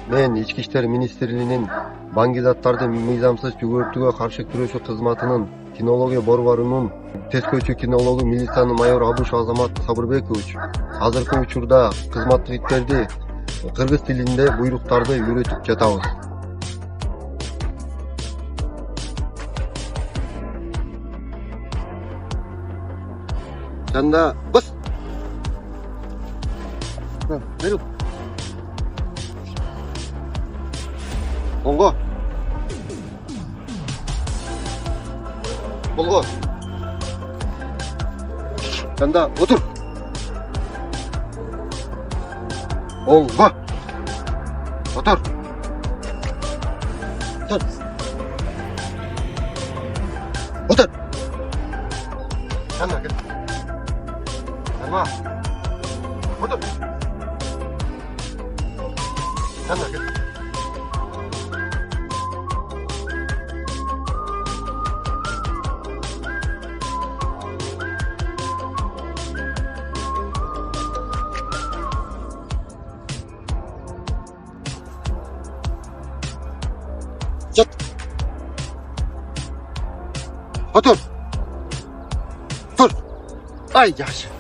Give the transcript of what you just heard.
Мен Ички иштер министрлигинин баңгизаттарды мыйзамсыз жүгүртүүгө каршы күрөшүү кызматынын кинология борборунун тескөөчү кинологу милициянын майору Абушев Азамат Сабырбекович азыркы учурда кызматтык иттерди кыргыз тилинде буйруктарды үйрөтүп жатабыз. Жанда бас. Бери. Оңго. Болго. Жанда отур. Оңго. Отур. Отур. Отур. Жанда кет. Жанда. Отур. Жанда кет. Жат. Отур. Тур. Ай, жаш.